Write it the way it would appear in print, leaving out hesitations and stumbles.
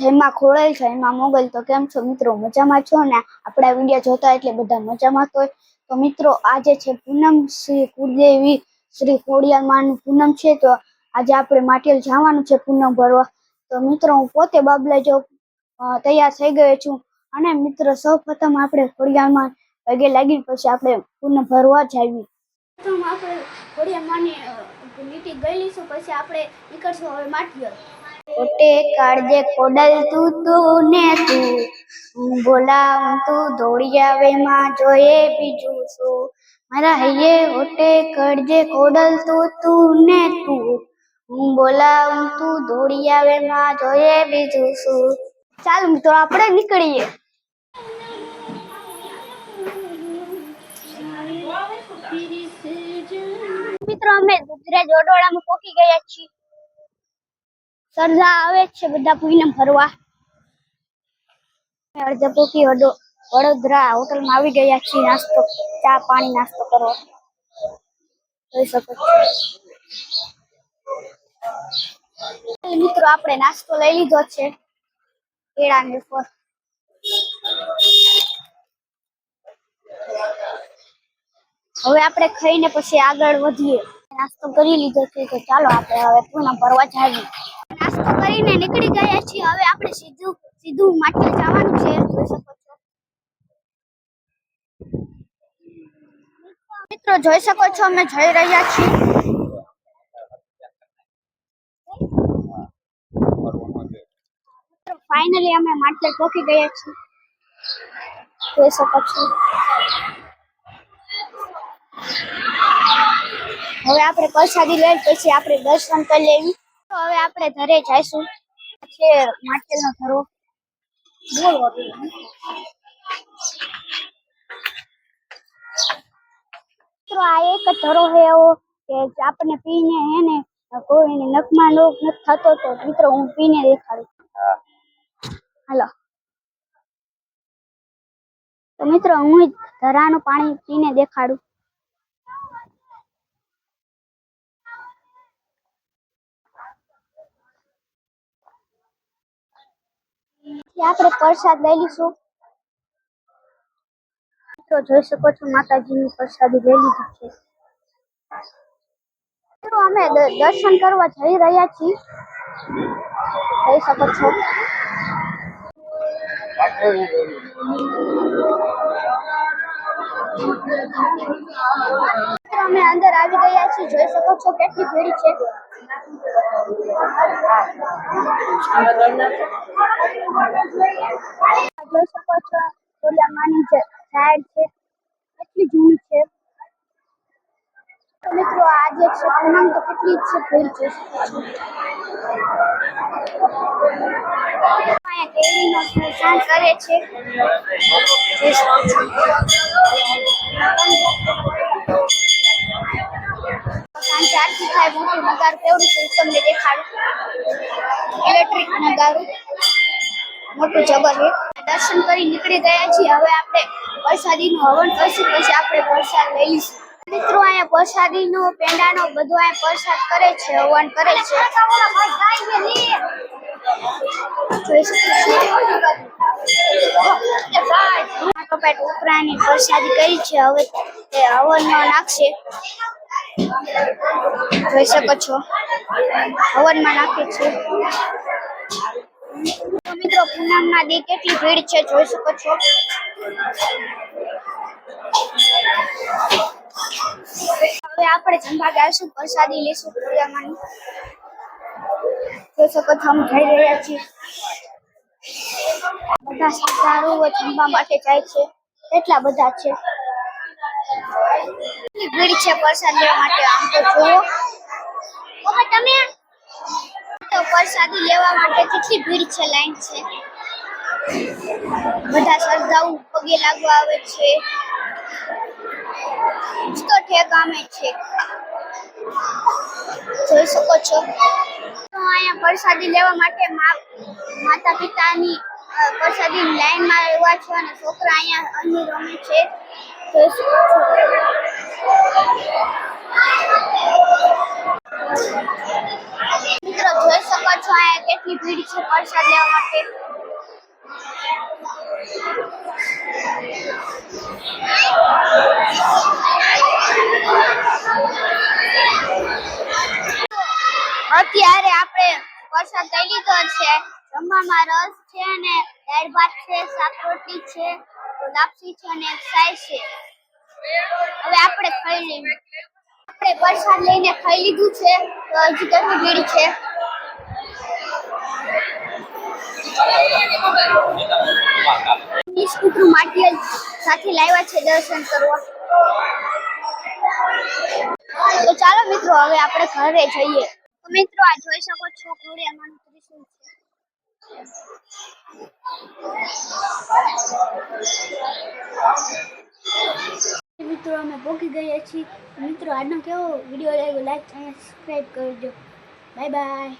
જયમાં ખોડલ જયમાં મોગલ તો કેમ છો મિત્રો? મજામાં છો ને? આપણા વિડીયો જોતા એટલે બધા મજામાં હોય. તો મિત્રો આજે છે પૂનમ, શ્રી કુળદેવી શ્રી ખોડિયારમાંની પૂનમ છે. તો આજે આપણે માટેલ જવાનું છે પૂનમ ભરવા. તો મિત્રો હું પોતે બાબલા જો તૈયાર થઈ ગયો છું. અને મિત્રો સૌ પ્રથમ આપણે ખોડિયારમાં પગે લાગીને પછી આપણે પૂનમ ભરવા જાવી. પ્રથમ આપણે ખોડિયારમાંની લીટી ગઈ લઈશું, પછી આપણે નીકળશું હવે માટીયલ. ઓટે કાળજે ખોડલ તું ને તું બોલાવ તું દોડી આવે માં જોઈએ બીજું શું. મારા હૈયે ઓટે કાળજે ખોડલ તું ને તું બોલાવ તું દોડી આવે માં જોઈએ બીજું શું. ચાલ મિત્રો આપણે નીકળીએ. મિત્રો અમે ગુજરાત ઓડોળામાં પહોંચી ગયા છીએ. સરજા આવે છે બધા પૂનમ ભરવા. અડધા પોકી વડોદરા હોટલમાં આવી ગયા છીએ નાસ્તો, ચા પાણી નાસ્તો કરવા. જોઈ શકો છો મિત્રો આપણે નાસ્તો લઈ લીધો છે, કેળા ને ફળ. હવે આપણે ખાઈને પછી આગળ વધીએ. નાસ્તો કરી લીધો છે તો ચાલો આપણે હવે પૂનમ ભરવા જઈએ. નાસ્તો કરીને નીકળી ગયા છીએ. હવે આપણે સીધું માટે જવાનું છે. જોઈ શકો છો મિત્રો, જોઈ શકો છો અમે જઈ રહ્યા છીએ. ફાઇનલી અમે માટેલ પહોંચી ગયા છીએ. જોઈ શકો છો. હવે આપણે પ્રસાદી લઈ પછી આપણે દર્શન કરી લેવી. તો હવે આપણે ઘરે જઈશું. છે માટેલનો ઘરો. બોલો મિત્રો, આ એક ધરો છે એવો કે આપણે પીને હે ને કોઈને નખમાં રોગ નથી થતો. તો મિત્રો હું પીને દેખાડું. હાલો તો મિત્રો હું ધરાનું પાણી પીને દેખાડું. આપણે પ્રસાદ લઈ લઈશું. મિત્રો જોઈ શકો છો માતાજીની પ્રસાદી લઈ લીધી છે. મિત્રો અમે દર્શન કરવા જઈ રહ્યા છીએ. જોઈ શકો છો. અમે અંદર આવી ગયા છીએ. જોઈ શકો છો કેટલી ભીડ છે. જોઈ શકો છો ખોડિયારમાંની ઝાડ છે, કેટલી જૂની છે. તો મિત્રો આજે છે પૂનમ તો કેટલી છે ભીડ છે. અહીંયા કેરીનો વેચાણ કરે છે. સાંજે આરતી થાય મોટું નગારું કેવડું છે તમને દેખાડું. ઇલેક્ટ્રિક નગારું મોટું જબર છે. દર્શન કરી નીકળી ગયા છીએ. હવે આપણે પ્રસાદીનું હવન કરશું, પછી આપણે પ્રસાદ લઈ લઈશું. મિત્રો અહીંયા પ્રસાદીનો પેંડાનો બધો અહીંયા પ્રસાદ કરે છે, હવન કરે છે. જોઈ શકો છો ઉપરાની પ્રસાદી કરી છે. હવે તે હવનમાં નાખશે. જોઈ શકો છો હવનમાં નાખે છે. તો મિત્રો પૂનમના દી કેટલી ભીડ છે જોઈ શકો છો. હવે આપણે જમવા ગાઈશું, પ્રસાદી લેશું ખોડિયારમાંની. જોઈ શકો છો અમે જઈ રહ્યા છીએ. બધા શ્રદ્ધાળુઓ જમવા માટે જાય છે. કેટલા બધા છે. ભીડ છે પ્રસાદ લેવા માટે. આમ તો જુઓ તમે તો પ્રસાદી લેવા માટે કેટલી ભીડ છે, લાઈન છે. બધા શ્રદ્ધાળુ પગે લાગવા આવે છે. તો ઠેકામે છે. જોઈ શકો છો. તો અહીંયા પ્રસાદી લેવા માટે માતા પિતાની પ્રસાદી લાઈનમાં આવ્યા છે અને છોકરા અહીં રમે છે. જોઈ શકો છો. મિત્રો જોઈ શકો છો અહીંયા કેટલી ભીડ છે પ્રસાદ લેવા માટે. અત્યારે આપણે પ્રસાદ લઈ લીધો છે. જમવામાં રસ છે અને દાળ ભાત છે, શાક રોટલી છે, લાપસી છે અને સાય છે. હવે આપણે ખાઈ લઈએ. આપણે પ્રસાદ લઈને ખાઈ લીધું છે. તો હજી કેટલી ભીડ છે. સ્કૂટર માટીયલ સાથે લાવ્યા છે દર્શન કરવા. તો ચાલો મિત્રો હવે આપણે ઘરે જઈએ. તો મિત્રો આ જોઈ શકો છો ખોડિયારમાંનું ત્રિશૂળ છે. મિત્રો અમે પહોંચી ગયા છીએ. મિત્રો આજનો કેવો વિડીયો લાગ્યો લાઈક અને સબસ્ક્રાઇબ કરજો. Bye bye.